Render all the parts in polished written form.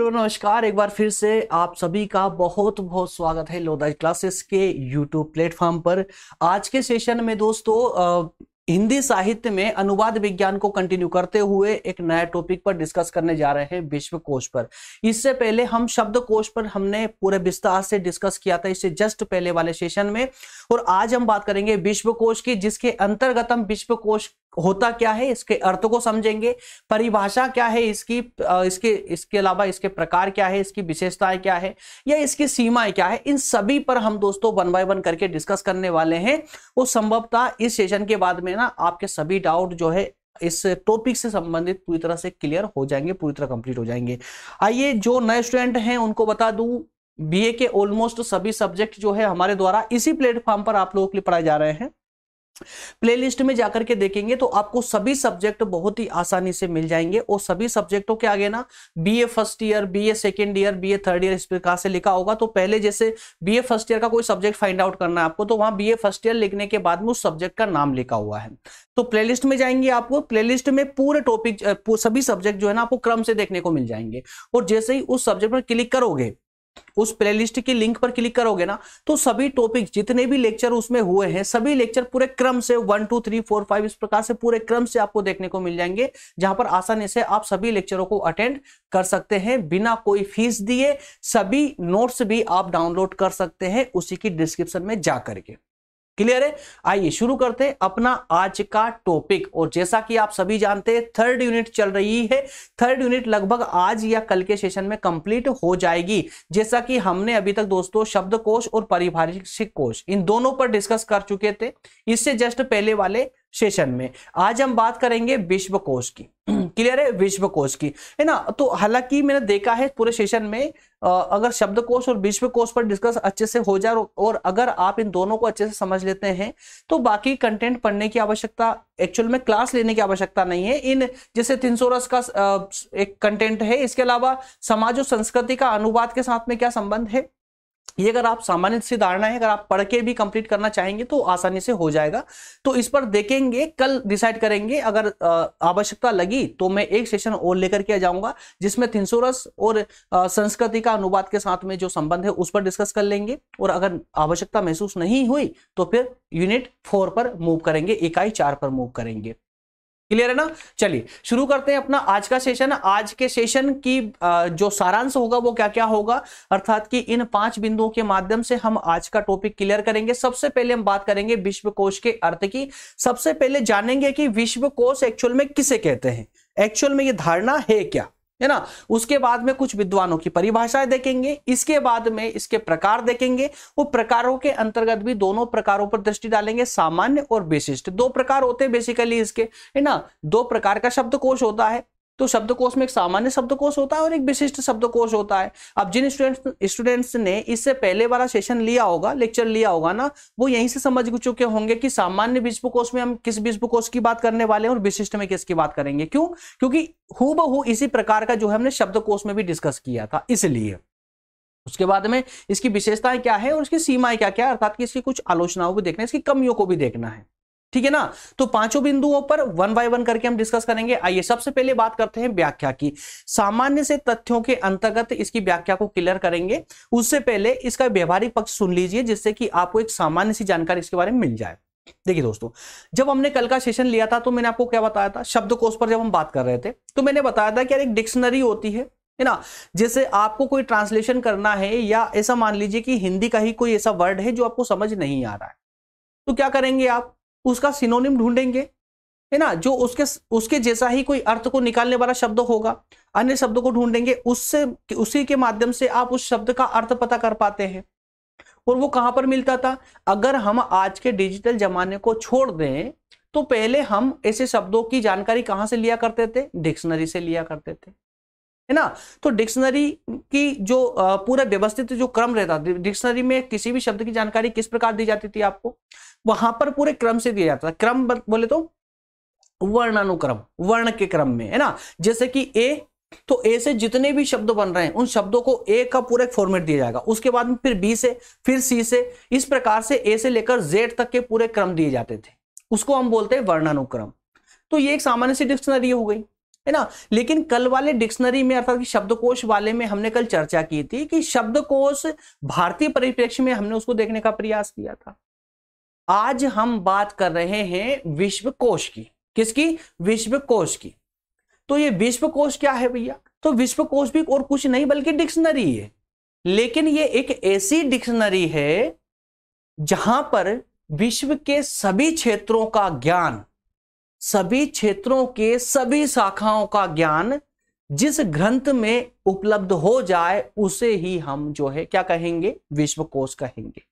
Hello नमस्कार, एक बार फिर से आप सभी का बहुत बहुत स्वागत है लोधा क्लासेस के यूट्यूब प्लेटफॉर्म पर। आज के सेशन में दोस्तों हिंदी साहित्य में अनुवाद विज्ञान को कंटिन्यू करते हुए एक नया टॉपिक पर डिस्कस करने जा रहे हैं, विश्वकोश पर। इससे पहले हम शब्दकोश पर हमने पूरे विस्तार से डिस्कस किया था, इससे जस्ट पहले वाले सेशन में। और आज हम बात करेंगे विश्वकोश की, जिसके अंतर्गत हम विश्वकोश होता क्या है, इसके अर्थ को समझेंगे, परिभाषा क्या है इसकी, इसके अलावा इसके प्रकार क्या है, इसकी विशेषताएं क्या है या इसकी सीमाएं क्या है, इन सभी पर हम दोस्तों वन बाय वन करके डिस्कस करने वाले हैं। वो संभवतः इस सेशन के बाद में ना आपके सभी डाउट जो है इस टॉपिक से संबंधित पूरी तरह से क्लियर हो जाएंगे, पूरी तरह कंप्लीट हो जाएंगे। आइए, जो नए स्टूडेंट हैं उनको बता दूं, बीए के ऑलमोस्ट सभी सब्जेक्ट जो है हमारे द्वारा इसी प्लेटफॉर्म पर आप लोगों के लिए पढ़ाए जा रहे हैं। प्लेलिस्ट में जाकर के देखेंगे तो आपको सभी सब्जेक्ट बहुत ही आसानी से मिल जाएंगे। और सभी सब्जेक्टों के आगे ना BA first year, BA second year, BA third year इस प्रकार से लिखा होगा। तो पहले जैसे बीए फर्स्ट ईयर का कोई सब्जेक्ट फाइंड आउट करना है आपको, तो वहां बीए फर्स्ट ईयर लिखने के बाद में उस सब्जेक्ट का नाम लिखा हुआ है। तो प्लेलिस्ट में जाएंगे, आपको प्लेलिस्ट में पूरे टॉपिक सभी सब्जेक्ट जो है ना आपको क्रम से देखने को मिल जाएंगे। और जैसे ही उस सब्जेक्ट पर क्लिक करोगे, उस प्लेलिस्ट की लिंक पर क्लिक करोगे ना, तो सभी टॉपिक जितने भी लेक्चर उसमें हुए हैं, सभी लेक्चर पूरे क्रम से 1 2 3 4 5 इस प्रकार से पूरे क्रम से आपको देखने को मिल जाएंगे, जहां पर आसानी से आप सभी लेक्चरों को अटेंड कर सकते हैं बिना कोई फीस दिए। सभी नोट्स भी आप डाउनलोड कर सकते हैं उसी की डिस्क्रिप्शन में जा करके। क्लियर है? आइए शुरू करते हैं अपना आज का टॉपिक। और जैसा कि आप सभी जानते हैं, थर्ड यूनिट चल रही है। थर्ड यूनिट लगभग आज या कल के सेशन में कंप्लीट हो जाएगी। जैसा कि हमने अभी तक दोस्तों शब्दकोश और पारिभाषिक कोश इन दोनों पर डिस्कस कर चुके थे इससे जस्ट पहले वाले सेशन में। आज हम बात करेंगे विश्वकोश की। क्लियर है? विश्वकोश की, है ना। तो हालांकि मैंने देखा है पूरे सेशन में अगर शब्दकोश और विश्वकोश पर डिस्कस अच्छे से हो जाए और अगर आप इन दोनों को अच्छे से समझ लेते हैं तो बाकी कंटेंट पढ़ने की आवश्यकता, एक्चुअल में क्लास लेने की आवश्यकता नहीं है। इन जैसे थिनसोरस का एक कंटेंट है, इसके अलावा समाज और संस्कृति का अनुवाद के साथ में क्या संबंध है, ये अगर आप सामान्य सी धारणा है, अगर आप पढ़ के भी कंप्लीट करना चाहेंगे तो आसानी से हो जाएगा। तो इस पर देखेंगे, कल डिसाइड करेंगे। अगर आवश्यकता लगी तो मैं एक सेशन और लेकर के आ जाऊंगा जिसमें थिनसोरस और संस्कृति का अनुवाद के साथ में जो संबंध है उस पर डिस्कस कर लेंगे। और अगर आवश्यकता महसूस नहीं हुई तो फिर यूनिट 4 पर मूव करेंगे, इकाई 4 पर मूव करेंगे। क्लियर है ना? चलिए शुरू करते हैं अपना आज का सेशन। आज के सेशन की जो सारांश होगा वो क्या क्या होगा, अर्थात कि इन 5 बिंदुओं के माध्यम से हम आज का टॉपिक क्लियर करेंगे। सबसे पहले हम बात करेंगे विश्वकोश के अर्थ की। सबसे पहले जानेंगे कि विश्वकोश एक्चुअल में किसे कहते हैं, एक्चुअल में ये धारणा है क्या, है ना। उसके बाद में कुछ विद्वानों की परिभाषाएं देखेंगे, इसके बाद में इसके प्रकार देखेंगे। वो प्रकारों के अंतर्गत भी दोनों प्रकारों पर दृष्टि डालेंगे, सामान्य और विशिष्ट। 2 प्रकार होते हैं बेसिकली इसके, है ना। 2 प्रकार का शब्दकोश होता है। तो शब्दकोश में एक सामान्य शब्दकोश होता है और एक विशिष्ट शब्दकोश होता है। अब जिन स्टूडेंट्स ने इससे पहले वाला सेशन लिया होगा, लेक्चर लिया होगा ना, वो यहीं से समझ चुके होंगे कि सामान्य विश्वकोश में हम किस विश्वकोश की बात करने वाले हैं और विशिष्ट में किसकी बात करेंगे। क्यों? क्योंकि हूबहू इसी प्रकार का जो है हमने शब्दकोश में भी डिस्कस किया था, इसलिए। उसके बाद में इसकी विशेषताएं क्या है और इसकी सीमाएं क्या क्या, अर्थात कि इसकी कुछ आलोचनाओं को देखना है, इसकी कमियों को भी देखना है। ठीक है ना। तो 5 बिंदुओं पर वन बाय वन करके हम डिस्कस करेंगे। आइए सबसे पहले बात करते हैं व्याख्या की। सामान्य से तथ्यों के अंतर्गत इसकी व्याख्या को क्लियर करेंगे। उससे पहले इसका व्यवहारिक पक्ष सुन लीजिए, जिससे कि आपको एक सामान्य सी जानकारी इसके बारे में मिल जाए। देखिए दोस्तों, जब हमने कल का सेशन लिया था तो मैंने आपको क्या बताया था, शब्दकोश पर जब हम बात कर रहे थे तो मैंने बताया था कि यार एक डिक्शनरी होती है ना। जैसे आपको कोई ट्रांसलेशन करना है या ऐसा मान लीजिए कि हिंदी का ही कोई ऐसा वर्ड है जो आपको समझ नहीं आ रहा है, तो क्या करेंगे आप, उसका सिनोनिम ढूंढेंगे, है ना। जो उसके जैसा ही कोई अर्थ को निकालने वाला शब्द होगा, अन्य शब्दों को ढूंढेंगे, उससे उसी के माध्यम से आप उस शब्द का अर्थ पता कर पाते हैं। और वो कहां पर मिलता था, अगर हम आज के डिजिटल जमाने को छोड़ दें तो पहले हम ऐसे शब्दों की जानकारी कहां से लिया करते थे, डिक्शनरी से लिया करते थे, है ना। तो डिक्शनरी की जो पूरा व्यवस्थित जो क्रम रहता, डिक्शनरी में किसी भी शब्द की जानकारी किस प्रकार दी जाती थी आपको, वहां पर पूरे क्रम से दिया जाता था। क्रम बोले तो वर्णानुक्रम, वर्ण के क्रम में, है ना। जैसे कि ए, तो ए से जितने भी शब्द बन रहे हैं उन शब्दों को ए का पूरा एक फॉर्मेट दिया जाएगा। उसके बाद में फिर बी से, फिर सी से, इस प्रकार से ए से लेकर जेड तक के पूरे क्रम दिए जाते थे। उसको हम बोलते हैं वर्णानुक्रम। तो ये एक सामान्य सी डिक्शनरी हो गई। है ना। लेकिन कल वाले डिक्शनरी में अर्थात कि शब्दकोश वाले में हमने कल चर्चा की थी कि शब्दकोश भारतीय परिप्रेक्ष्य में हमने उसको देखने का प्रयास किया था। आज हम बात कर रहे हैं विश्वकोश की। किसकी? विश्वकोश की। तो ये विश्वकोश क्या है भैया? तो विश्वकोश भी और कुछ नहीं बल्कि डिक्शनरी है, लेकिन ये एक ऐसी डिक्शनरी है जहां पर विश्व के सभी क्षेत्रों का ज्ञान, सभी क्षेत्रों के सभी शाखाओं का ज्ञान जिस ग्रंथ में उपलब्ध हो जाए उसे ही हम जो है क्या कहेंगे? विश्वकोश कहेंगे।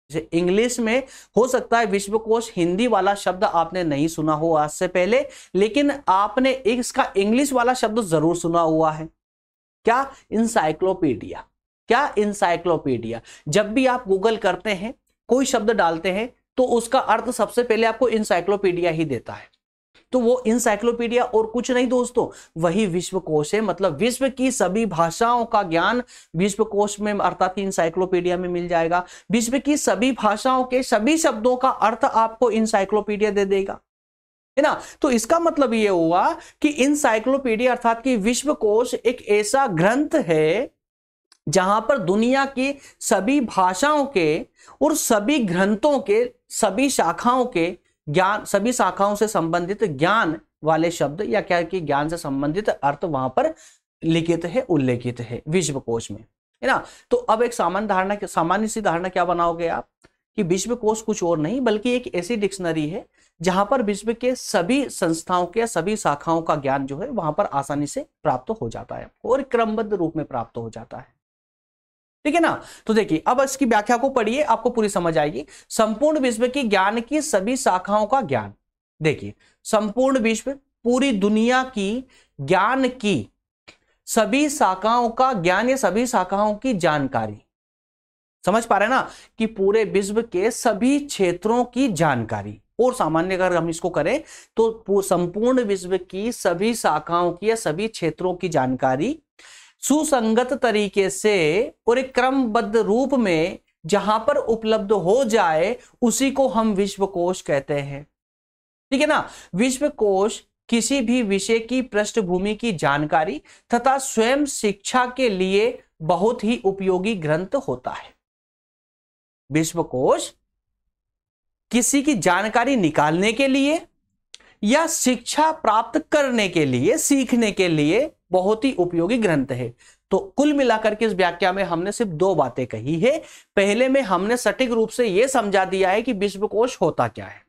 जैसे इंग्लिश में हो सकता है विश्वकोश, हिंदी वाला शब्द आपने नहीं सुना हो आज से पहले, लेकिन आपने इसका इंग्लिश वाला शब्द जरूर सुना हुआ है। क्या? इंसाइक्लोपीडिया। क्या? इंसाइक्लोपीडिया। जब भी आप गूगल करते हैं, कोई शब्द डालते हैं, तो उसका अर्थ सबसे पहले आपको इंसाइक्लोपीडिया ही देता है। तो वो इंसाइक्लोपीडिया और कुछ नहीं दोस्तों, वही विश्वकोश है। मतलब विश्व की सभी भाषाओं का ज्ञान विश्वकोश में अर्थात इंसाइक्लोपीडिया में मिल जाएगा। विश्व की सभी भाषाओं के सभी शब्दों का अर्थ आपको इंसाइक्लोपीडिया दे देगा, है ना। तो इसका मतलब ये हुआ कि इंसाइक्लोपीडिया अर्थात कि विश्वकोश एक ऐसा ग्रंथ है जहां पर दुनिया की सभी भाषाओं के और सभी ग्रंथों के सभी शाखाओं के ज्ञान, सभी शाखाओं से संबंधित ज्ञान वाले शब्द या क्या कि ज्ञान से संबंधित अर्थ वहां पर लिखित है, उल्लेखित है विश्वकोश में, है ना। तो अब एक सामान्य सी धारणा क्या बनाओगे आप कि विश्वकोश कुछ और नहीं बल्कि एक ऐसी डिक्शनरी है जहां पर विश्व के सभी संस्थाओं के सभी शाखाओं का ज्ञान जो है वहां पर आसानी से प्राप्त हो जाता है और क्रमबद्ध रूप में प्राप्त हो जाता है, ठीक है ना। तो देखिए अब इसकी व्याख्या को पढ़िए, आपको पूरी समझ आएगी। संपूर्ण विश्व की ज्ञान की सभी शाखाओं का ज्ञान। देखिए संपूर्ण विश्व, पूरी दुनिया की ज्ञान की सभी शाखाओं का ज्ञान या सभी शाखाओं की जानकारी। समझ पा रहे हैं ना कि पूरे विश्व के सभी क्षेत्रों की जानकारी। और सामान्य अगर हम इसको करें तो संपूर्ण विश्व की सभी शाखाओं की या सभी क्षेत्रों की जानकारी सुसंगत तरीके से और एक क्रमबद्ध रूप में जहां पर उपलब्ध हो जाए उसी को हम विश्वकोश कहते हैं, ठीक है ना। विश्वकोश किसी भी विषय की पृष्ठभूमि की जानकारी तथा स्वयं शिक्षा के लिए बहुत ही उपयोगी ग्रंथ होता है। विश्वकोश किसी की जानकारी निकालने के लिए या शिक्षा प्राप्त करने के लिए, सीखने के लिए बहुत ही उपयोगी ग्रंथ है। तो कुल मिलाकर के इस व्याख्या में हमने सिर्फ दो बातें कही है। पहले में हमने सटीक रूप से यह समझा दिया है कि विश्वकोश होता क्या है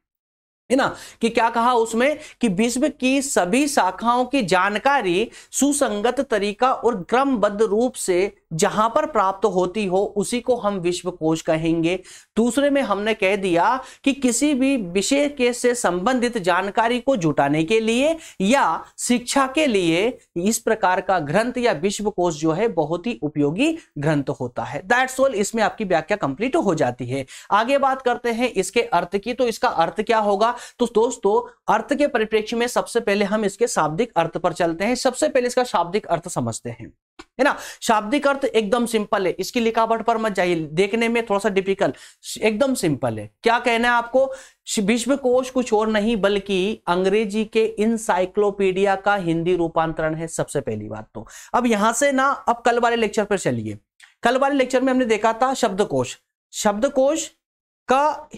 ना, कि क्या कहा उसमें कि विश्व की सभी शाखाओं की जानकारी सुसंगत तरीका और क्रमबद्ध रूप से जहां पर प्राप्त होती हो उसी को हम विश्वकोश कहेंगे। दूसरे में हमने कह दिया कि किसी भी विषय के से संबंधित जानकारी को जुटाने के लिए या शिक्षा के लिए इस प्रकार का ग्रंथ या विश्वकोश जो है बहुत ही उपयोगी ग्रंथ होता है। दैट्स ऑल, इसमें आपकी व्याख्या कंप्लीट हो जाती है। आगे बात करते हैं इसके अर्थ की। तो इसका अर्थ क्या होगा? तो दोस्तों अर्थ के परिप्रेक्ष्य में सबसे पहले हम इसके शाब्दिक अर्थ पर चलते हैं। सबसे पहले इसका शाब्दिक अर्थ समझते हैं, है ना। शाब्दिक अर्थ एकदम सिंपल है, इसकी लिखावट पर मत जाइए, देखने में थोड़ा सा डिफिकल्ट, एकदम सिंपल है। क्या कहना है आपको? विश्वकोश कुछ और नहीं बल्कि अंग्रेजी के इंसाइक्लोपीडिया का हिंदी रूपांतरण है। सबसे पहली बात तो अब यहां से ना, अब कल वाले लेक्चर पर चलिए। कल वाले लेक्चर में हमने देखा था शब्दकोश। शब्दकोश का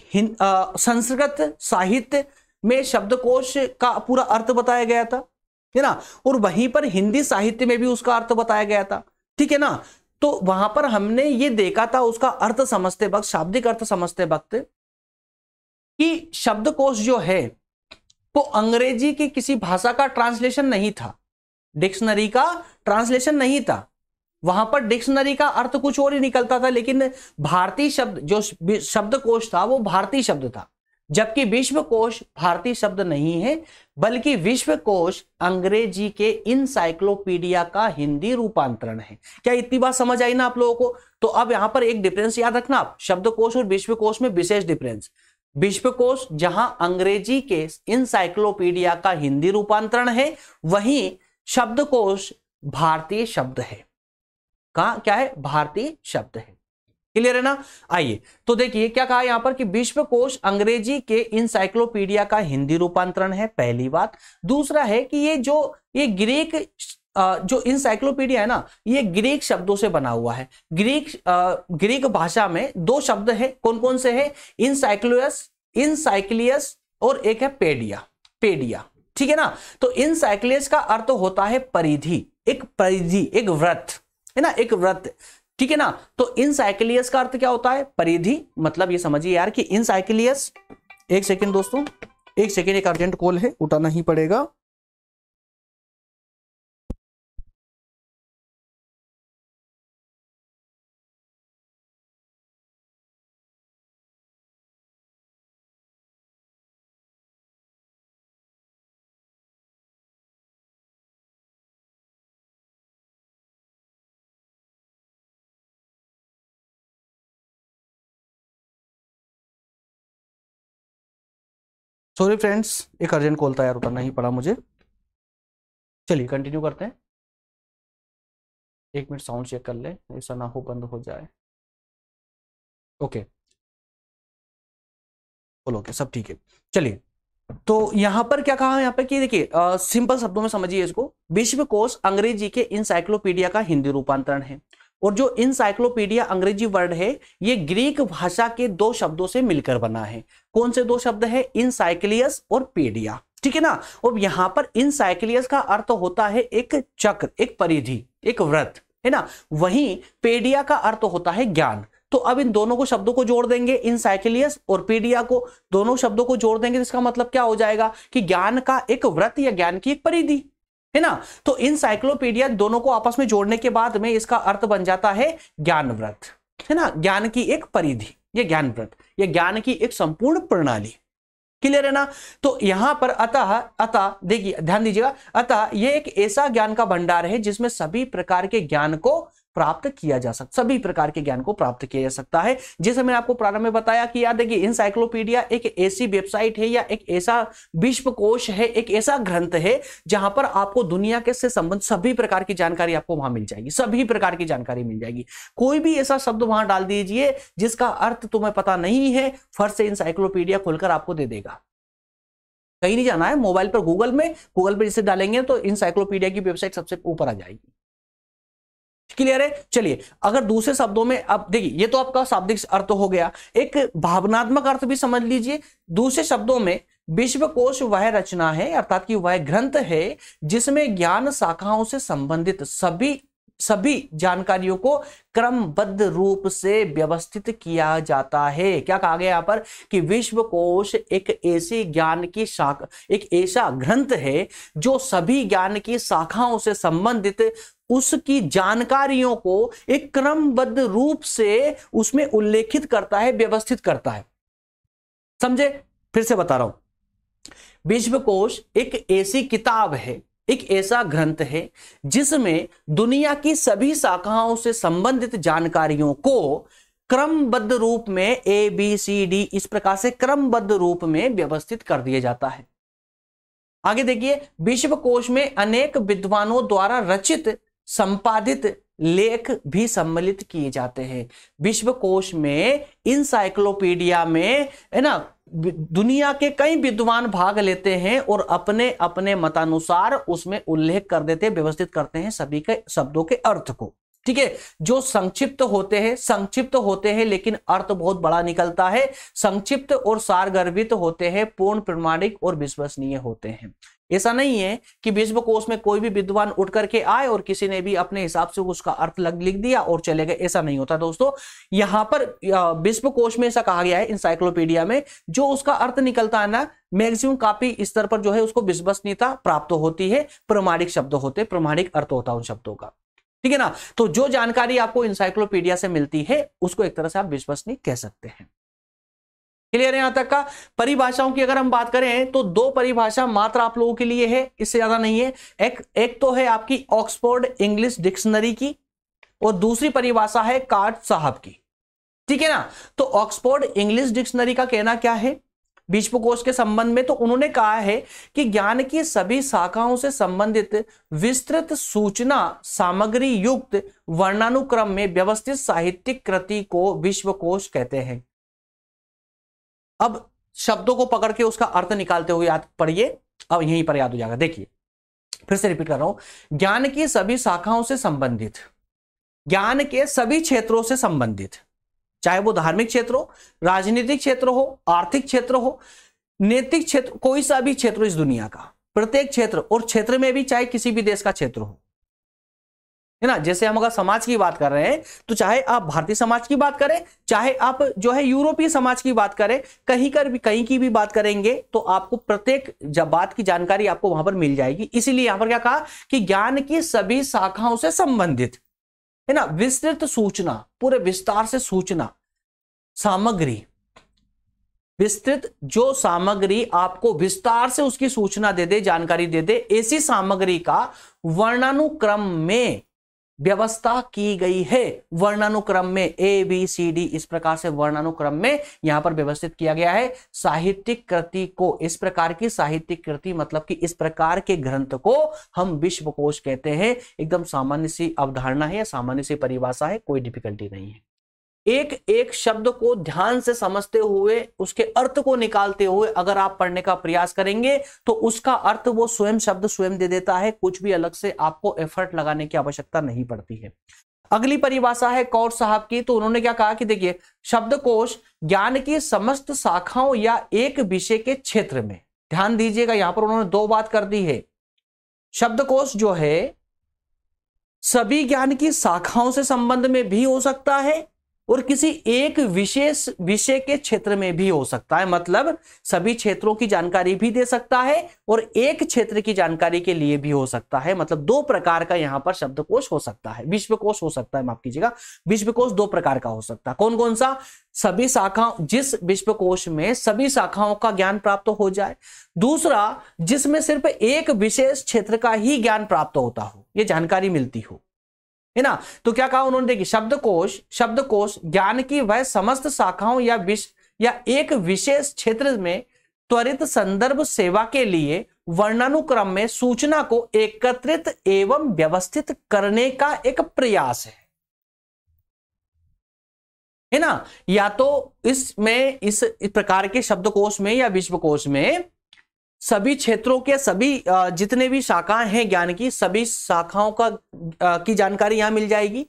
संस्कृत साहित्य में शब्दकोश का पूरा अर्थ बताया गया था, है ना। और वहीं पर हिंदी साहित्य में भी उसका अर्थ बताया गया था, ठीक है ना। तो वहां पर हमने ये देखा था उसका अर्थ समझते वक्त, शाब्दिक अर्थ समझते वक्त, कि शब्दकोश जो है वो अंग्रेजी की किसी भाषा का ट्रांसलेशन नहीं था, डिक्शनरी का ट्रांसलेशन नहीं था। वहां पर डिक्शनरी का अर्थ कुछ और ही निकलता था, लेकिन भारतीय शब्द जो शब्दकोश था वो भारतीय शब्द था, जबकि विश्वकोश भारतीय शब्द नहीं है बल्कि विश्वकोश अंग्रेजी के इंसाइक्लोपीडिया का हिंदी रूपांतरण है। क्या इतनी बात समझ आई ना आप लोगों को? तो अब यहां पर एक डिफरेंस याद रखना आप, शब्दकोश और विश्वकोश में विशेष डिफरेंस। विश्वकोश जहां अंग्रेजी के इंसाइक्लोपीडिया का हिंदी रूपांतरण है, वहीं शब्दकोश भारतीय शब्द है। क्या है? भारतीय शब्द है। क्लियर है ना। आइए तो देखिए क्या कहा यहां पर कि विश्वकोश अंग्रेजी के इंसाइक्लोपीडिया का हिंदी रूपांतरण है, पहली बात। दूसरा है कि ये ग्रीक जो इंसाइक्लोपीडिया है ना, ये ग्रीक शब्दों से बना हुआ है। ग्रीक भाषा में दो शब्द है, कौन कौन से है? इंसाइक्लियस और एक है पेडिया। ठीक है ना। तो इंसाइक्लियस का अर्थ होता है परिधि, एक व्रत है ना, एक व्रत। ठीक है ना। तो इनसाइक्लियस का अर्थ क्या होता है? परिधि। मतलब ये समझिए यार कि इनसाइक्लियस, एक सेकेंड दोस्तों, एक सेकेंड, एक अर्जेंट कॉल है, उठाना ही पड़ेगा। सॉरी फ्रेंड्स, एक अर्जेंट कॉल था यार, उठाना ही पड़ा मुझे। चलिए कंटिन्यू करते हैं। एक मिनट साउंड चेक कर ले, ऐसा ना हो बंद हो जाए। ओके, बोलो ओके, सब ठीक है। चलिए तो यहां पर क्या कहा यहां पर कि देखिए सिंपल शब्दों में समझिए इसको। विश्वकोश अंग्रेजी के इंसाइक्लोपीडिया का हिंदी रूपांतरण है। और जो इंसाइक्लोपीडिया अंग्रेजी वर्ड है, ये ग्रीक भाषा के दो शब्दों से मिलकर बना है। कौन से दो शब्द है? इंसाइक्लियस और पीडिया। ठीक है ना। और यहां पर इंसाइक्लियस का अर्थ होता है एक चक्र, एक परिधि, एक व्रत, है ना। वहीं पेडिया का अर्थ होता है ज्ञान। तो अब इन दोनों को शब्दों को जोड़ देंगे, इंसाइक्लियस और पीडिया को, दोनों शब्दों को जोड़ देंगे, इसका मतलब क्या हो जाएगा कि ज्ञान का एक व्रत या ज्ञान की एक परिधि, है ना। तो इंसाइक्लोपीडिया दोनों को आपस में जोड़ने के बाद में इसका अर्थ बन जाता है ज्ञान व्रत, है ना। ज्ञान की एक परिधि, ये ज्ञान व्रत, ये ज्ञान की एक संपूर्ण प्रणाली। क्लियर है ना। तो यहां पर अतः देखिए, ध्यान दीजिएगा, अतः ये एक ऐसा ज्ञान का भंडार है जिसमें सभी प्रकार के ज्ञान को प्राप्त किया जा सकता, सभी प्रकार के ज्ञान को प्राप्त किया जा सकता है। जैसे मैंने आपको प्रारंभ में बताया कि यार देखिए, इंसाइक्लोपीडिया एक ऐसी वेबसाइट है या एक ऐसा विश्वकोश है, एक ऐसा ग्रंथ है जहां पर आपको दुनिया के से संबंध सभी प्रकार की जानकारी आपको वहां मिल जाएगी, सभी प्रकार की जानकारी मिल जाएगी। कोई भी ऐसा शब्द वहां डाल दीजिए जिसका अर्थ तुम्हें पता नहीं है, फर्स्ट से इंसाइक्लोपीडिया खोलकर आपको दे देगा। कहीं नहीं जाना है, मोबाइल पर गूगल पर इसे डालेंगे तो इंसाइक्लोपीडिया की वेबसाइट सबसे ऊपर आ जाएगी। क्लियर है। चलिए अगर दूसरे शब्दों में, अब देखिए ये तो आपका शाब्दिक अर्थ हो गया, एक भावनात्मक अर्थ भी समझ लीजिए। दूसरे शब्दों में विश्वकोश वह रचना है, अर्थात कि वह ग्रंथ है जिसमें ज्ञान शाखाओं से संबंधित सभी जानकारियों को क्रमबद्ध रूप से व्यवस्थित किया जाता है। क्या कहा गया यहां पर कि विश्वकोश एक ऐसी ज्ञान की शाखा, एक ऐसा ग्रंथ है जो सभी ज्ञान की शाखाओं से संबंधित उसकी जानकारियों को एक क्रमबद्ध रूप से उसमें उल्लेखित करता है, व्यवस्थित करता है। समझे? फिर से बता रहा हूं, विश्वकोश एक ऐसी किताब है, एक ऐसा ग्रंथ है जिसमें दुनिया की सभी शाखाओं से संबंधित जानकारियों को क्रमबद्ध रूप में ABCD इस प्रकार से क्रमबद्ध रूप में व्यवस्थित कर दिया जाता है। आगे देखिए, विश्वकोश में अनेक विद्वानों द्वारा रचित संपादित लेख भी सम्मिलित किए जाते हैं। विश्वकोश में, इंसाइक्लोपीडिया में, है ना, दुनिया के कई विद्वान भाग लेते हैं और अपने अपने मतानुसार उसमें उल्लेख कर देते हैं, व्यवस्थित करते हैं सभी के शब्दों के अर्थ को। ठीक है। जो संक्षिप्त होते हैं लेकिन अर्थ बहुत बड़ा निकलता है। संक्षिप्त और सारगर्भित होते हैं, पूर्ण प्रमाणिक और विश्वसनीय होते हैं। ऐसा नहीं है कि विश्वकोश में कोई भी विद्वान उठ करके आए और किसी ने भी अपने हिसाब से उसका अर्थ लिख दिया और चले गए, ऐसा नहीं होता दोस्तों। यहां पर विश्वकोश में ऐसा कहा गया है, इंसाइक्लोपीडिया में जो उसका अर्थ निकलता है ना, मैक्सिमम काफी स्तर पर जो है उसको विश्वसनीयता प्राप्त होती है, प्रमाणिक शब्द होते, प्रमाणिक अर्थ होता है उन शब्दों का। ठीक है ना। तो जो जानकारी आपको इंसाइक्लोपीडिया से मिलती है उसको एक तरह से आप विश्वसनीय कह सकते हैं। क्लियर है यहां तक का। परिभाषाओं की अगर हम बात करें तो दो परिभाषा मात्र आप लोगों के लिए है, इससे ज्यादा नहीं है। एक तो है आपकी ऑक्सफोर्ड इंग्लिश डिक्शनरी की और दूसरी परिभाषा है कार्ट साहब की। ठीक है ना। तो ऑक्सफोर्ड इंग्लिश डिक्शनरी का कहना क्या है? विश्वकोश के संबंध में, तो उन्होंने कहा है कि ज्ञान की सभी शाखाओं से संबंधित विस्तृत सूचना सामग्री युक्त वर्णानुक्रम में व्यवस्थित साहित्यिक कृति को विश्वकोश कहते हैं। अब शब्दों को पकड़ के उसका अर्थ निकालते हुए याद पढ़िए, अब यहीं पर याद हो जाएगा। देखिए फिर से रिपीट कर रहा हूं, ज्ञान की सभी शाखाओं से संबंधित, ज्ञान के सभी क्षेत्रों से संबंधित, चाहे वो धार्मिक क्षेत्र हो, राजनीतिक क्षेत्र हो, आर्थिक क्षेत्र हो, नैतिक क्षेत्र, कोई सा भी क्षेत्र इस दुनिया का, प्रत्येक क्षेत्र, और क्षेत्र में भी चाहे किसी भी देश का क्षेत्र हो, है ना। जैसे हम अगर समाज की बात कर रहे हैं तो चाहे आप भारतीय समाज की बात करें, चाहे आप जो है यूरोपीय समाज की बात करें, कहीं की भी बात करेंगे तो आपको प्रत्येक बात की जानकारी आपको वहां पर मिल जाएगी। इसीलिए यहां पर क्या कहा कि ज्ञान की सभी शाखाओं से संबंधित, है ना, विस्तृत सूचना, पूरे विस्तार से सूचना सामग्री, विस्तृत जो सामग्री आपको विस्तार से उसकी सूचना दे दे, जानकारी दे दे, ऐसी सामग्री का वर्णानुक्रम में व्यवस्था की गई है। वर्णानुक्रम में ABCD इस प्रकार से वर्णानुक्रम में यहां पर व्यवस्थित किया गया है साहित्यिक कृति को। इस प्रकार की साहित्यिक कृति मतलब कि इस प्रकार के ग्रंथ को हम विश्वकोश कहते हैं। एकदम सामान्य सी अवधारणा है या सामान्य सी परिभाषा है, कोई डिफिकल्टी नहीं है। एक एक शब्द को ध्यान से समझते हुए, उसके अर्थ को निकालते हुए अगर आप पढ़ने का प्रयास करेंगे तो उसका अर्थ वो स्वयं शब्द स्वयं दे देता है। कुछ भी अलग से आपको एफर्ट लगाने की आवश्यकता नहीं पड़ती है। अगली परिभाषा है कौर साहब की, तो उन्होंने क्या कहा कि देखिए, शब्दकोश ज्ञान की समस्त शाखाओं या एक विषय के क्षेत्र में, ध्यान दीजिएगा यहां पर उन्होंने दो बात कर दी है। शब्दकोश जो है सभी ज्ञान की शाखाओं से संबंध में भी हो सकता है और किसी एक विशेष विषय के क्षेत्र में भी हो सकता है। मतलब सभी क्षेत्रों की जानकारी भी दे सकता है और एक क्षेत्र की जानकारी के लिए भी हो सकता है। मतलब दो प्रकार का यहां पर शब्दकोश हो सकता है, विश्वकोश हो सकता है, माफ कीजिएगा, विश्वकोश दो प्रकार का हो सकता है। कौन कौन सा? सभी शाखाओं, जिस विश्वकोश में सभी शाखाओं का ज्ञान प्राप्त हो जाए। दूसरा, जिसमें सिर्फ एक विशेष क्षेत्र का ही ज्ञान प्राप्त होता हो, यह जानकारी मिलती हो, है ना। तो क्या कहा उन्होंने, देखिए, शब्दकोश ज्ञान की वह समस्त शाखाओं या एक विशेष क्षेत्र में त्वरित संदर्भ सेवा के लिए वर्णानुक्रम में सूचना को एकत्रित एवं व्यवस्थित करने का एक प्रयास है ना। या तो इसमें इस प्रकार के शब्दकोश में या विश्वकोश में सभी क्षेत्रों के सभी जितने भी शाखाएं हैं ज्ञान की, सभी शाखाओं की जानकारी यहां मिल जाएगी,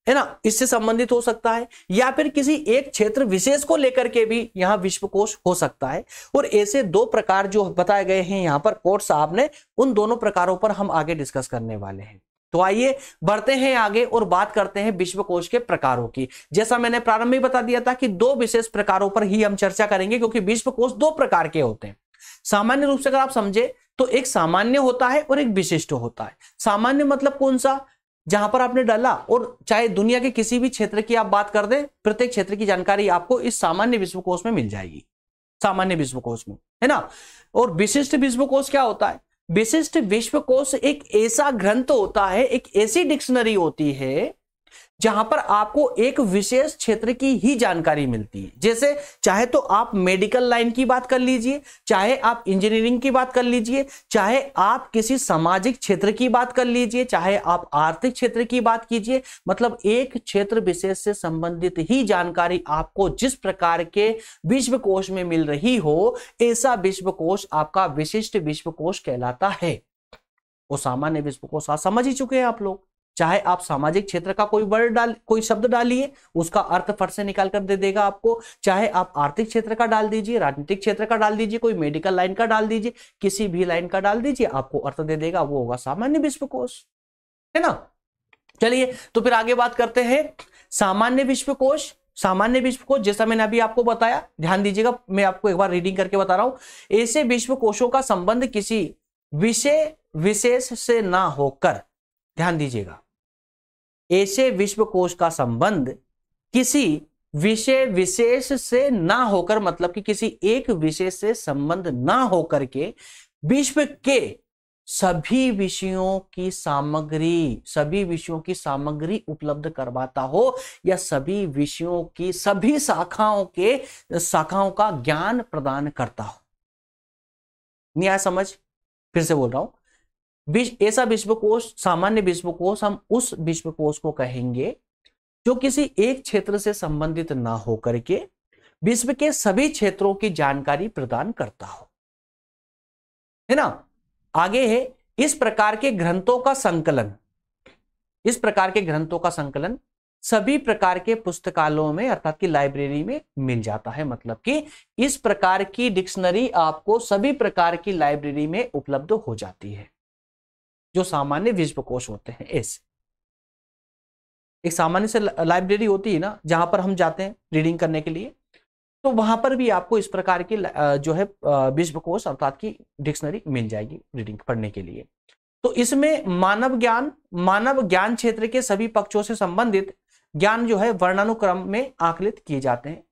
है ना, इससे संबंधित हो सकता है। या फिर किसी एक क्षेत्र विशेष को लेकर के भी यहां विश्वकोश हो सकता है। और ऐसे दो प्रकार जो बताए गए हैं यहां पर कोर्ट साहब ने, उन दोनों प्रकारों पर हम आगे डिस्कस करने वाले हैं। तो आइए बढ़ते हैं आगे और बात करते हैं विश्वकोश के प्रकारों की। जैसा मैंने प्रारंभ में बता दिया था कि दो विशेष प्रकारों पर ही हम चर्चा करेंगे, क्योंकि विश्वकोश दो प्रकार के होते हैं। सामान्य रूप से अगर आप समझे तो एक सामान्य होता है और एक विशिष्ट होता है। सामान्य मतलब कौन सा? जहां पर आपने डाला, और चाहे दुनिया के किसी भी क्षेत्र की आप बात कर दें, प्रत्येक क्षेत्र की जानकारी आपको इस सामान्य विश्वकोश में मिल जाएगी, सामान्य विश्वकोश में, है ना। और विशिष्ट विश्वकोश क्या होता है? विशिष्ट विश्वकोश एक ऐसा ग्रंथ होता है, एक ऐसी डिक्शनरी होती है जहां पर आपको एक विशेष क्षेत्र की ही जानकारी मिलती है। जैसे चाहे तो आप मेडिकल लाइन की बात कर लीजिए, चाहे आप इंजीनियरिंग की बात कर लीजिए, चाहे आप किसी सामाजिक क्षेत्र की बात कर लीजिए, चाहे आप आर्थिक क्षेत्र की बात कीजिए। मतलब एक क्षेत्र विशेष से संबंधित ही जानकारी आपको जिस प्रकार के विश्वकोश में मिल रही हो, ऐसा विश्वकोश आपका विशिष्ट विश्वकोश कहलाता है। वो सामान्य विश्वकोश आप समझ ही चुके हैं आप लोग। चाहे आप सामाजिक क्षेत्र का कोई शब्द डालिए, उसका अर्थ फट से निकाल कर दे देगा आपको। चाहे आप आर्थिक क्षेत्र का डाल दीजिए, राजनीतिक क्षेत्र का डाल दीजिए, कोई मेडिकल लाइन का डाल दीजिए, किसी भी लाइन का डाल दीजिए, आपको अर्थ दे देगा, वो होगा सामान्य विश्वकोश, है ना। चलिए तो फिर आगे बात करते हैं सामान्य विश्वकोश। सामान्य विश्वकोश जैसा मैंने अभी आपको बताया, ध्यान दीजिएगा, मैं आपको एक बार रीडिंग करके बता रहा हूं। ऐसे विश्वकोशों का संबंध किसी विषय विशेष से ना होकर, ध्यान दीजिएगा, ऐसे विश्वकोश का संबंध किसी विषय विशेष से ना होकर, मतलब कि किसी एक विषय से संबंध ना होकर के विश्व के सभी विषयों की सामग्री उपलब्ध करवाता हो, या सभी विषयों की सभी शाखाओं का ज्ञान प्रदान करता हो। नहीं आया समझ? फिर से बोल रहा हूं, ऐसा विश्वकोश, सामान्य विश्वकोश, हम उस विश्वकोश को कहेंगे जो किसी एक क्षेत्र से संबंधित ना हो करके विश्व के सभी क्षेत्रों की जानकारी प्रदान करता हो, है ना। आगे है, इस प्रकार के ग्रंथों का संकलन सभी प्रकार के पुस्तकालयों में अर्थात कि लाइब्रेरी में मिल जाता है। मतलब कि इस प्रकार की डिक्शनरी आपको सभी प्रकार की लाइब्रेरी में उपलब्ध हो जाती है, जो सामान्य विश्वकोश होते हैं। ऐसे एक सामान्य से लाइब्रेरी होती है ना, जहां पर हम जाते हैं रीडिंग करने के लिए, तो वहां पर भी आपको इस प्रकार की जो है विश्वकोश अर्थात की डिक्शनरी मिल जाएगी रीडिंग पढ़ने के लिए। तो इसमें मानव ज्ञान क्षेत्र के सभी पक्षों से संबंधित ज्ञान जो है वर्णानुक्रम में आकलित किए जाते हैं।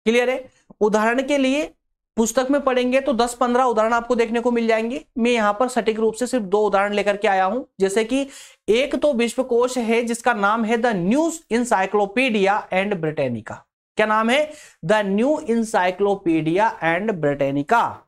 क्लियर है? उदाहरण के लिए पुस्तक में पढ़ेंगे तो 10-15 उदाहरण आपको देखने को मिल जाएंगे। मैं यहां पर सटीक रूप से सिर्फ 2 उदाहरण लेकर के आया हूं। जैसे कि एक तो विश्वकोश है जिसका नाम है the new encyclopedia and Britannica. क्या नाम है? The new encyclopedia and Britannica.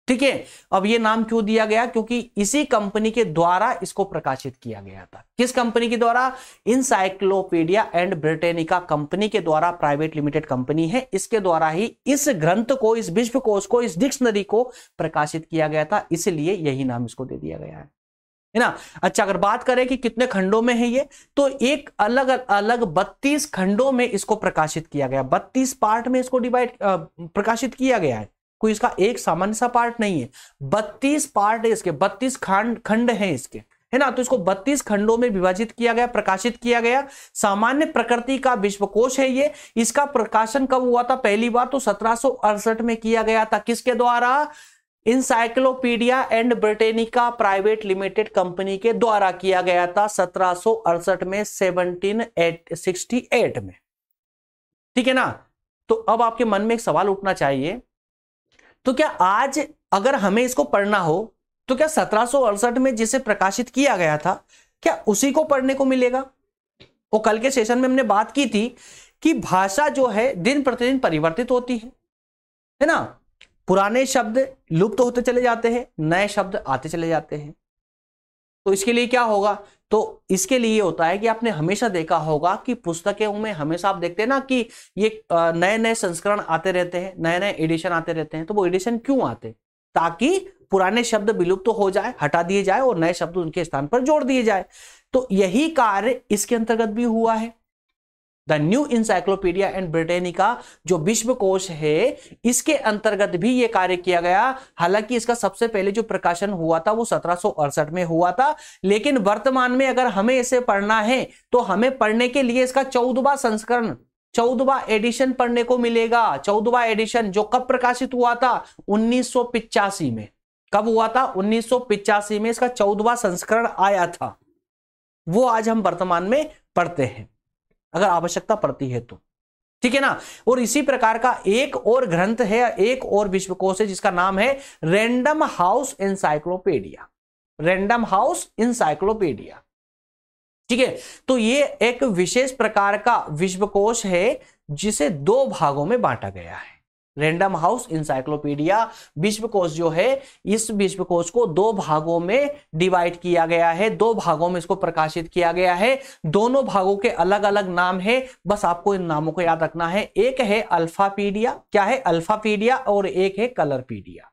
ठीक है, अब ये नाम क्यों दिया गया? क्योंकि इसी कंपनी के द्वारा इसको प्रकाशित किया गया था। किस कंपनी के द्वारा? इंसाइक्लोपीडिया एंड ब्रिटेनिका कंपनी के द्वारा, प्राइवेट लिमिटेड कंपनी है, इसके द्वारा ही इस ग्रंथ को, इस विश्वकोश को, इस डिक्शनरी को प्रकाशित किया गया था, इसलिए यही नाम इसको दे दिया गया है ना। अच्छा, अगर बात करें कि कितने खंडों में है ये, तो एक अलग अलग 32 खंडों में इसको प्रकाशित किया गया, 32 पार्ट में इसको प्रकाशित किया गया है। कोई इसका एक सामान्य सा पार्ट नहीं है, 32 पार्ट है इसके, 32 खंड हैं इसके, है ना। तो इसको 32 खंडों में विभाजित किया गया, प्रकाशित किया गया। सामान्य प्रकृति का विश्वकोश है ये। इसका प्रकाशन कब हुआ था? पहली बार तो 1768 में किया गया था। किसके द्वारा? Encyclopedia and Britannica private limited company के द्वारा किया गया था 1768 में, 1768 में। ठीक है ना। तो अब आपके मन में एक सवाल उठना चाहिए, तो क्या आज अगर हमें इसको पढ़ना हो तो क्या 1768 में जिसे प्रकाशित किया गया था, क्या उसी को पढ़ने को मिलेगा? वो कल के सेशन में हमने बात की थी कि भाषा जो है दिन प्रतिदिन परिवर्तित होती है ना। पुराने शब्द लुप्त होते चले जाते हैं, नए शब्द आते चले जाते हैं। तो इसके लिए क्या होगा? तो इसके लिए होता है कि आपने हमेशा देखा होगा कि पुस्तकों में हमेशा आप देखते हैं ना कि ये नए नए संस्करण आते रहते हैं, नए नए एडिशन आते रहते हैं। तो वो एडिशन क्यों आते? ताकि पुराने शब्द विलुप्त तो हो जाए, हटा दिए जाए और नए शब्द उनके स्थान पर जोड़ दिए जाए। तो यही कार्य इसके अंतर्गत भी हुआ है। The new encyclopedia and Britannica जो विश्वकोश है, इसके अंतर्गत भी यह कार्य किया गया। हालांकि इसका सबसे पहले जो प्रकाशन हुआ था वो 1768 में हुआ था, लेकिन वर्तमान में अगर हमें इसे पढ़ना है तो हमें पढ़ने के लिए इसका 14वां संस्करण, 14वां एडिशन पढ़ने को मिलेगा। 14वां एडिशन जो कब प्रकाशित हुआ था? 1985 में। कब हुआ था? 1985 में इसका 14वां संस्करण आया था। वो आज हम वर्तमान में पढ़ते हैं अगर आवश्यकता पड़ती है तो। ठीक है ना। और इसी प्रकार का एक और ग्रंथ है, एक और विश्वकोश है जिसका नाम है random house encyclopedia. Random house encyclopedia. ठीक है। तो ये एक विशेष प्रकार का विश्वकोश है जिसे 2 भागों में बांटा गया है। रैंडम हाउस एनसाइक्लोपीडिया विश्वकोश जो है, इस विश्वकोश को 2 भागों में डिवाइड किया गया है, 2 भागों में इसको प्रकाशित किया गया है। दोनों भागों के अलग अलग नाम है, बस आपको इन नामों को याद रखना है। एक है अल्फापीडिया, क्या है? अल्फापीडिया, और एक है कलरपीडिया।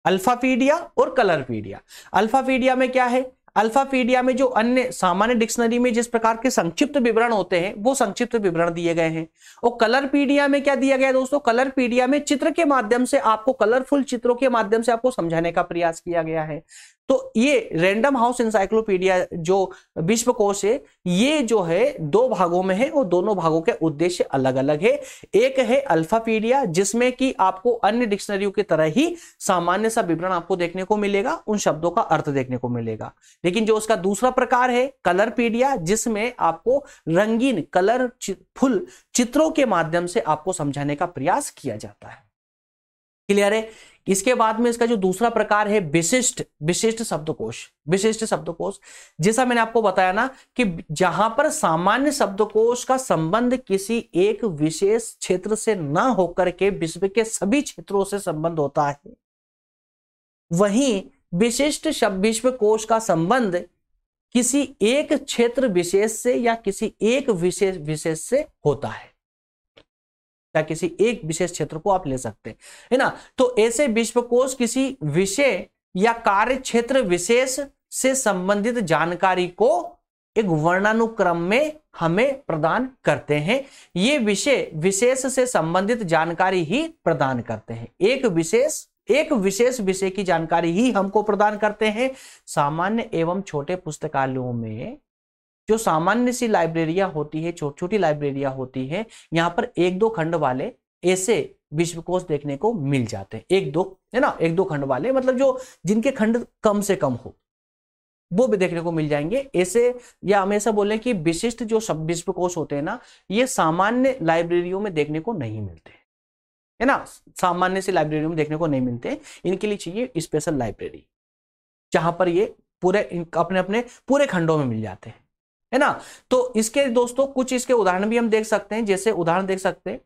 अल्फापीडिया और कलरपीडिया। अल्फापीडिया में क्या है? अल्फापीडिया में जो अन्य सामान्य डिक्शनरी में जिस प्रकार के संक्षिप्त विवरण होते हैं वो संक्षिप्त विवरण दिए गए हैं। और कलरपीडिया में क्या दिया गया है दोस्तों? कलरपीडिया में चित्र के माध्यम से आपको, कलरफुल चित्रों के माध्यम से आपको समझाने का प्रयास किया गया है। तो ये रैंडम हाउस एनसाइक्लोपीडिया जो विश्वकोश है, ये जो है 2 भागों में है और दोनों भागों के उद्देश्य अलग अलग है। एक है अल्फापीडिया जिसमें कि आपको अन्य डिक्शनरियों की तरह ही सामान्य सा विवरण आपको देखने को मिलेगा, उन शब्दों का अर्थ देखने को मिलेगा। लेकिन जो उसका दूसरा प्रकार है कलरपीडिया, जिसमें आपको रंगीन कलरफुल चित्रों के माध्यम से आपको समझाने का प्रयास किया जाता है। क्लियर है। इसके बाद में इसका जो दूसरा प्रकार है विशिष्ट शब्दकोश। विशिष्ट शब्दकोश, जैसा मैंने आपको बताया ना कि जहां पर सामान्य शब्दकोश का संबंध किसी एक विशेष क्षेत्र से ना होकर के विश्व के सभी क्षेत्रों से संबंध होता है, वहीं विशिष्ट विश्वकोश का संबंध किसी एक क्षेत्र विशेष से या किसी एक विशेष से होता है, या किसी एक विशेष क्षेत्र को आप ले सकते हैं, है ना। तो ऐसे विश्वकोश किसी विषय या कार्य क्षेत्र विशेष से संबंधित जानकारी को एक वर्णानुक्रम में हमें प्रदान करते हैं। ये विषय विशेष से संबंधित जानकारी ही प्रदान करते हैं। एक विशेष विषय की जानकारी ही हमको प्रदान करते हैं। सामान्य एवं छोटे पुस्तकालयों में जो सामान्य सी लाइब्रेरियां होती है, छोटी छोटी लाइब्रेरियां होती है, यहाँ पर एक दो खंड वाले ऐसे विश्वकोश देखने को मिल जाते हैं। एक दो, है ना, एक दो खंड वाले, मतलब जो जिनके खंड कम से कम हो, वो भी देखने को मिल जाएंगे ऐसे। या हम ऐसा बोलें कि विशिष्ट जो सब विश्वकोश होते हैं ना, ये सामान्य लाइब्रेरियों में देखने को नहीं मिलते, है ना। सामान्य से लाइब्रेरियों में देखने को नहीं मिलते, इनके लिए चाहिए स्पेशल लाइब्रेरी, जहां पर ये पूरे अपने अपने पूरे खंडों में मिल जाते हैं, है ना। तो इसके दोस्तों कुछ इसके उदाहरण भी हम देख सकते हैं। जैसे उदाहरण देख सकते हैं,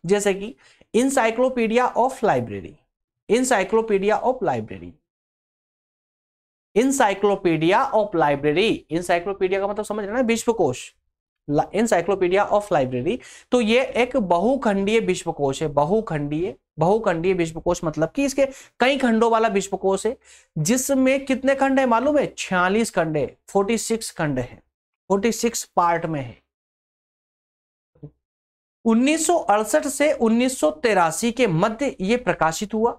जैसे कि encyclopedia of library. Encyclopedia of library, encyclopedia of library, encyclopedia का मतलब समझ रहे ना, विश्वकोश, इंसाइक्लोपीडिया ऑफ लाइब्रेरी। तो ये एक बहुखंडीय विश्वकोश है। बहुखंडीय विश्वकोश मतलब कि इसके कई खंडों वाला विश्वकोश है, जिसमें कितने खंड है मालूम है? 46 खंड है, 46 खंड है, 46 पार्ट में है। 1968 से 1983 के मध्य ये प्रकाशित हुआ।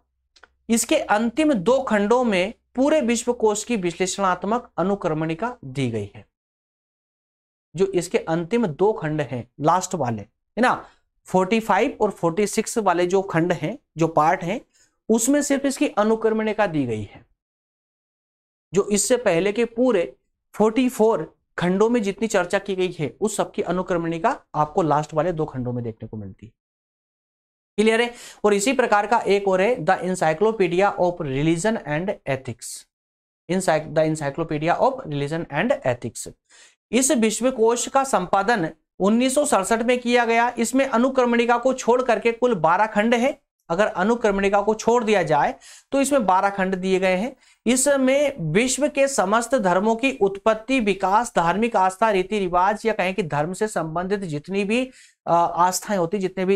इसके अंतिम 2 खंडों में पूरे विश्वकोश की विश्लेषणात्मक अनुक्रमणिका दी गई है। जो इसके अंतिम 2 खंड हैं, लास्ट वाले, है ना, 45 और 46 वाले जो खंड हैं, जो पार्ट हैं, उसमें सिर्फ इसकी अनुक्रमणिका दी गई है। जो इससे पहले के पूरे 44 खंडों में जितनी चर्चा की गई है, उस सबकी अनुक्रमणिका आपको लास्ट वाले 2 खंडों में देखने को मिलती है। क्लियर है। और इसी प्रकार का एक और है the encyclopedia of religion and ethics. The encyclopedia of religion and ethics. इस विश्वकोश का संपादन 1967 में किया गया। इसमें अनुक्रमणिका को छोड़ करके कुल 12 खंड है। अगर अनुक्रमणिका को छोड़ दिया जाए तो इसमें 12 खंड दिए गए हैं। इसमें विश्व के समस्त धर्मों की उत्पत्ति, विकास, धार्मिक आस्था, रीति रिवाज, या कहें कि धर्म से संबंधित जितनी भी आस्थाएं होती, जितने भी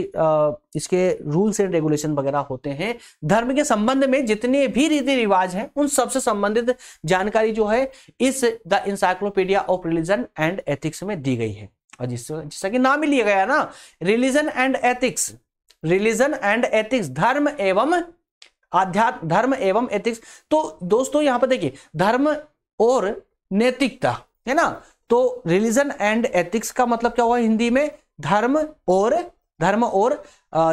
इसके रूल्स एंड रेगुलेशन वगैरह होते हैं, धर्म के संबंध में जितने भी रीति रिवाज हैं, उन सबसे संबंधित जानकारी जो है इस the encyclopedia of religion and ethics में दी गई है। और जिसका कि नाम ही लिया गया ना, religion and ethics. Religion and ethics, धर्म एवं आध्यात्म, धर्म एवं एथिक्स। तो दोस्तों यहां पर देखिए, धर्म और नैतिकता, है ना। तो रिलीजन एंड एथिक्स का मतलब क्या हुआ हिंदी में? धर्म और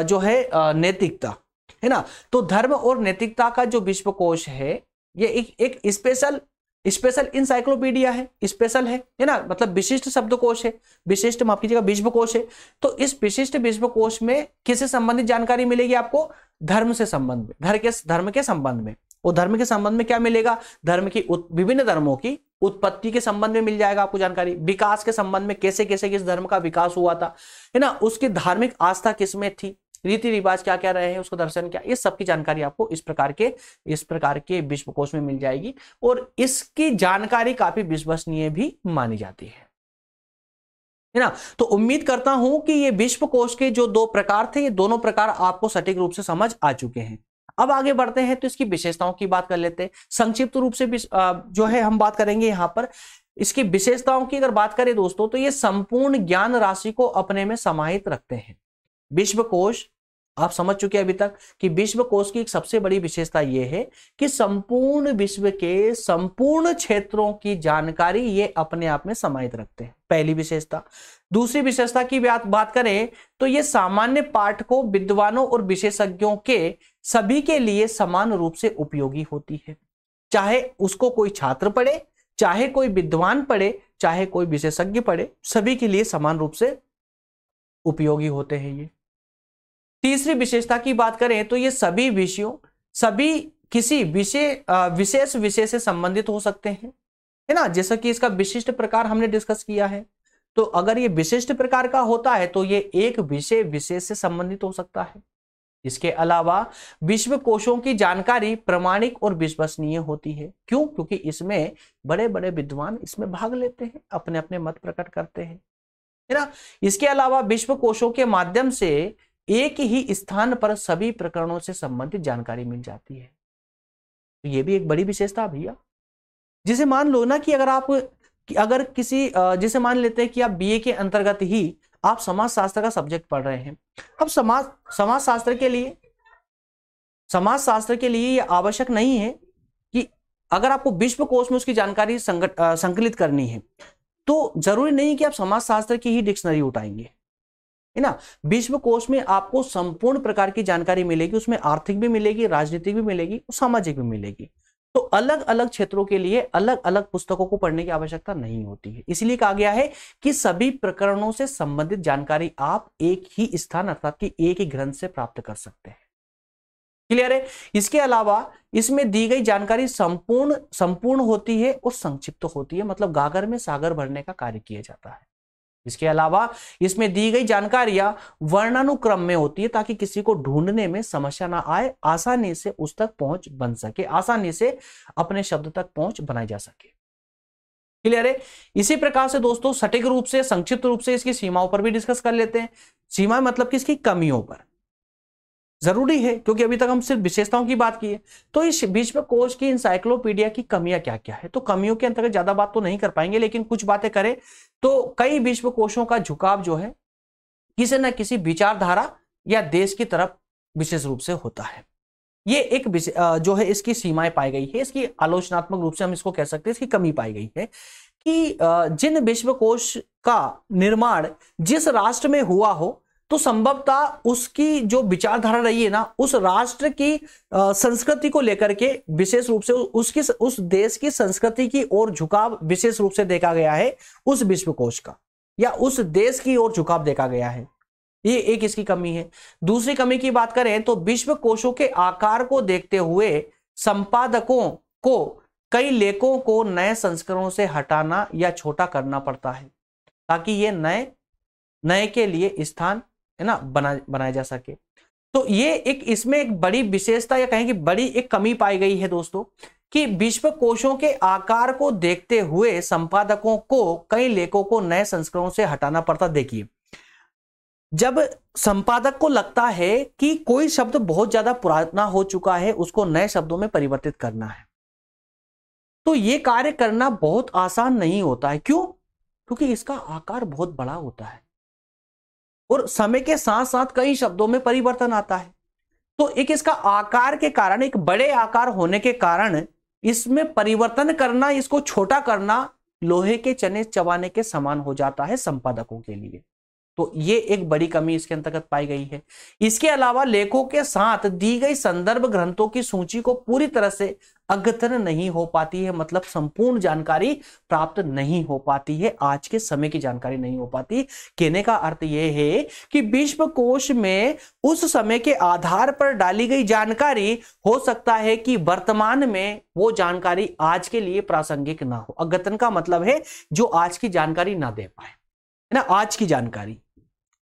जो है नैतिकता, है ना। तो धर्म और नैतिकता का जो विश्वकोश है, ये एक स्पेशल इंसाइक्लोपीडिया है, स्पेशल है ना, मतलब विशिष्ट शब्दकोश है, विशिष्ट माफ कीजिएगा विश्वकोश है। तो इस विशिष्ट विश्वकोश में किससे संबंधित जानकारी मिलेगी आपको? धर्म से संबंध में, धर्म के संबंध में। और धर्म के संबंध में क्या मिलेगा? धर्म की विभिन्न धर्मों की उत्पत्ति के संबंध में मिल जाएगा आपको जानकारी। विकास के संबंध में कैसे कैसे किस धर्म का विकास हुआ था, है ना, उसकी धार्मिक आस्था किसमें थी, रीति रिवाज क्या क्या रहे हैं, उसको दर्शन क्या, ये सब की जानकारी आपको इस प्रकार के विश्वकोश में मिल जाएगी। और इसकी जानकारी काफी विश्वसनीय भी मानी जाती है ना। तो उम्मीद करता हूं कि ये विश्वकोश के जो 2 प्रकार थे, ये दोनों प्रकार आपको सटीक रूप से समझ आ चुके हैं। अब आगे बढ़ते हैं तो इसकी विशेषताओं की बात कर लेते हैं। संक्षिप्त रूप से जो है हम बात करेंगे यहां पर। इसकी विशेषताओं की अगर बात करें दोस्तों, तो ये संपूर्ण ज्ञान राशि को अपने में समाहित रखते हैं। विश्वकोश, आप समझ चुके हैं अभी तक कि विश्वकोश की एक सबसे बड़ी विशेषता यह है कि संपूर्ण विश्व के संपूर्ण क्षेत्रों की जानकारी ये अपने आप में समाहित रखते हैं, पहली विशेषता। दूसरी विशेषता की बात करें तो ये सामान्य पाठकों, विद्वानों और विशेषज्ञों के सभी के लिए समान रूप से उपयोगी होती है। चाहे उसको कोई छात्र पढ़े, चाहे कोई विद्वान पढ़े, चाहे कोई विशेषज्ञ पढ़े, सभी के लिए समान रूप से उपयोगी होते हैं ये। तीसरी विशेषता की बात करें तो ये सभी विषयों, सभी किसी विशेष विषय से संबंधित हो सकते हैं, है ना, जैसा कि इसका विशिष्ट प्रकार हमने डिस्कस किया है। तो अगर ये विशिष्ट प्रकार का होता है तो ये एक विशेष से संबंधित हो सकता है। इसके अलावा विश्व कोशों की जानकारी प्रामाणिक और विश्वसनीय होती है। क्यों? क्योंकि इसमें बड़े बड़े विद्वान इसमें भाग लेते हैं, अपने अपने मत प्रकट करते हैं, है ना। इसके अलावा विश्व कोशों के माध्यम से एक ही स्थान पर सभी प्रकरणों से संबंधित जानकारी मिल जाती है। तो ये भी एक बड़ी विशेषता भैया। जिसे मान लो ना कि अगर किसी जिसे मान लेते हैं कि आप बीए के अंतर्गत ही आप समाज शास्त्र का सब्जेक्ट पढ़ रहे हैं। अब समाज शास्त्र के लिए ये आवश्यक नहीं है कि अगर आपको विश्व कोश में उसकी जानकारी संकलित करनी है तो जरूरी नहीं कि आप समाज शास्त्र की ही डिक्शनरी उठाएंगे, है ना। विश्व कोश में आपको संपूर्ण प्रकार की जानकारी मिलेगी, उसमें आर्थिक भी मिलेगी, राजनीतिक भी मिलेगी, सामाजिक भी मिलेगी। तो अलग अलग क्षेत्रों के लिए अलग अलग पुस्तकों को पढ़ने की आवश्यकता नहीं होती है। इसलिए कहा गया है कि सभी प्रकरणों से संबंधित जानकारी आप एक ही स्थान अर्थात कि एक ही ग्रंथ से प्राप्त कर सकते हैं। क्लियर है? इसके अलावा इसमें दी गई जानकारी संपूर्ण होती है और संक्षिप्त होती है, मतलब गागर में सागर भरने का कार्य किया जाता है। इसके अलावा इसमें दी गई जानकारियां वर्णानुक्रम में होती है ताकि किसी को ढूंढने में समस्या ना आए, आसानी से उस तक पहुंच बन सके, आसानी से अपने शब्द तक पहुंच बनाई जा सके। क्लियर है? इसी प्रकार से दोस्तों सटीक रूप से, संक्षिप्त रूप से इसकी सीमाओं पर भी डिस्कस कर लेते हैं। सीमा मतलब कि इसकी कमियों पर जरूरी है, क्योंकि अभी तक हम सिर्फ विशेषताओं की बात की है। तो इस विश्व कोश की इंसाइक्लोपीडिया की कमियां क्या क्या है? तो कमियों के अंतर्गत ज्यादा बात तो नहीं कर पाएंगे, लेकिन कुछ बातें करें तो कई विश्व कोशों का झुकाव जो है किसी न किसी विचारधारा या देश की तरफ विशेष रूप से होता है। ये एक जो है इसकी सीमाएं पाई गई है, इसकी आलोचनात्मक रूप से हम इसको कह सकते हैं, इसकी कमी पाई गई है कि जिन विश्व कोश का निर्माण जिस राष्ट्र में हुआ हो तो संभवतः उसकी जो विचारधारा रही है ना, उस राष्ट्र की संस्कृति को लेकर के विशेष रूप से उस देश की संस्कृति की ओर झुकाव विशेष रूप से देखा गया है, उस विश्वकोश का या उस देश की ओर झुकाव देखा गया है। ये एक इसकी कमी है। दूसरी कमी की बात करें तो विश्वकोशों के आकार को देखते हुए संपादकों को कई लेखों को नए संस्करणों से हटाना या छोटा करना पड़ता है ताकि ये नए के लिए स्थान, है ना, बनाया जा सके। तो ये इसमें एक बड़ी विशेषता या कहें कि बड़ी एक कमी पाई गई है दोस्तों कि विश्व कोशों के आकार को देखते हुए संपादकों को कई लेखों को नए संस्करणों से हटाना पड़ता। देखिए, जब संपादक को लगता है कि कोई शब्द बहुत ज्यादा पुराना हो चुका है, उसको नए शब्दों में परिवर्तित करना है, तो यह कार्य करना बहुत आसान नहीं होता है। क्यों? क्योंकि इसका आकार बहुत बड़ा होता है और समय के साथ साथ कई शब्दों में परिवर्तन आता है। तो एक इसका आकार के कारण, एक बड़े आकार होने के कारण इसमें परिवर्तन करना, इसको छोटा करना लोहे के चने चबाने के समान हो जाता है संपादकों के लिए। तो ये एक बड़ी कमी इसके अंतर्गत पाई गई है। इसके अलावा लेखों के साथ दी गई संदर्भ ग्रंथों की सूची को पूरी तरह से अद्यतन नहीं हो पाती है, मतलब संपूर्ण जानकारी प्राप्त नहीं हो पाती है, आज के समय की जानकारी नहीं हो पाती। कहने का अर्थ यह है कि विश्वकोश में उस समय के आधार पर डाली गई जानकारी हो सकता है कि वर्तमान में वो जानकारी आज के लिए प्रासंगिक ना हो। अद्यतन का मतलब है जो आज की जानकारी ना दे पाए, है ना, आज की जानकारी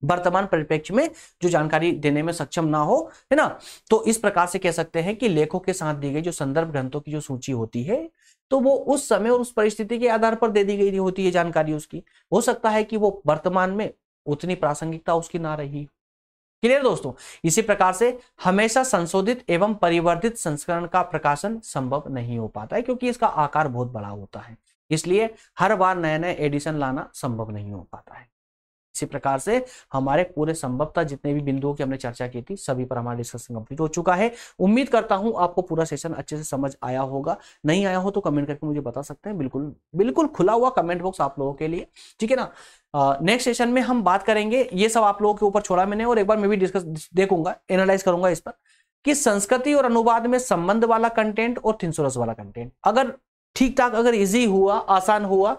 वर्तमान परिप्रेक्ष्य में जो जानकारी देने में सक्षम ना हो, है ना। तो इस प्रकार से कह सकते हैं कि लेखों के साथ दी गई जो संदर्भ ग्रंथों की जो सूची होती है तो वो उस समय और उस परिस्थिति के आधार पर दे दी गई होती है जानकारी उसकी। हो सकता है कि वो वर्तमान में उतनी प्रासंगिकता उसकी ना रही। क्लियर दोस्तों? इसी प्रकार से हमेशा संशोधित एवं परिवर्तित संस्करण का प्रकाशन संभव नहीं हो पाता है क्योंकि इसका आकार बहुत बड़ा होता है, इसलिए हर बार नए नए एडिशन लाना संभव नहीं हो पाता है। इसी प्रकार से हमारे पूरे संभवतः जितने भी बिंदुओं की हमने चर्चा की थी सभी पर हमारा डिस्कशन कंप्लीट हो चुका है। उम्मीद करता हूं आपको पूरा सेशन अच्छे से समझ आया होगा। नहीं आया हो तो कमेंट करके मुझे बता सकते हैं, बिल्कुल खुला हुआ कमेंट बॉक्स आप लोगों के लिए, ठीक है ना। नेक्स्ट सेशन में हम बात करेंगे, ये सब आप लोगों के ऊपर छोड़ा मैंने, और एक बार मैं भी डिस्कस देखूंगा, एनालाइज करूंगा इस पर कि संस्कृति और अनुवाद में संबंध वाला कंटेंट और थिसॉरस वाला कंटेंट अगर ठीक ठाक, अगर इजी हुआ, आसान हुआ,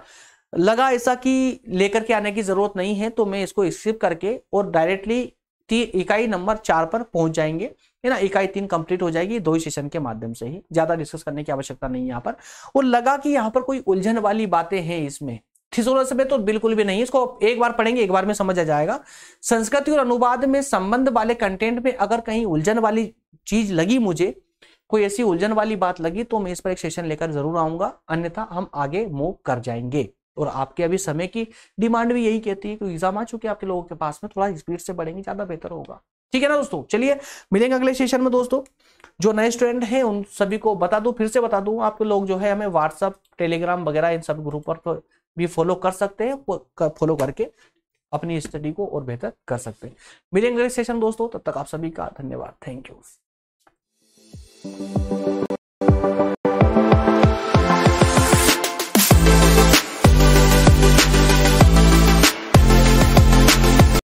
लगा ऐसा कि लेकर के आने की जरूरत नहीं है, तो मैं इसको स्किप करके और डायरेक्टली इकाई नंबर 4 पर पहुंच जाएंगे, है ना। इकाई 3 कंप्लीट हो जाएगी 2 ही सेशन के माध्यम से ही, ज्यादा डिस्कस करने की आवश्यकता नहीं है यहाँ पर। और लगा कि यहाँ पर कोई उलझन वाली बातें हैं इसमें, थिसोरस में तो बिल्कुल भी नहीं है। इसको एक बार पढ़ेंगे एक बार में समझ आ जाएगा। संस्कृति और अनुवाद में संबंध वाले कंटेंट में अगर कहीं उलझन वाली चीज लगी, मुझे कोई ऐसी उलझन वाली बात लगी, तो मैं इस पर एक सेशन लेकर जरूर आऊंगा, अन्यथा हम आगे मूव कर जाएंगे। और आपके अभी समय की डिमांड भी यही कहती है कि एग्जाम आ चुके हैं आपके लोगों के पास में, थोड़ा स्पीड से बढ़ेंगे ज्यादा बेहतर होगा। ठीक है ना दोस्तों, चलिए मिलेंगे अगले सेशन में दोस्तों। जो नए स्टूडेंट हैं उन सभी को बता दूं, फिर से बता दूं, आपके लोग जो है हमें व्हाट्सअप, टेलीग्राम वगैरह इन सब ग्रुप पर भी फॉलो कर सकते हैं, फॉलो करके अपनी स्टडी को और बेहतर कर सकते हैं। मिलेंगे अगले सेशन दोस्तों, तब तक आप सभी का धन्यवाद, थैंक यू।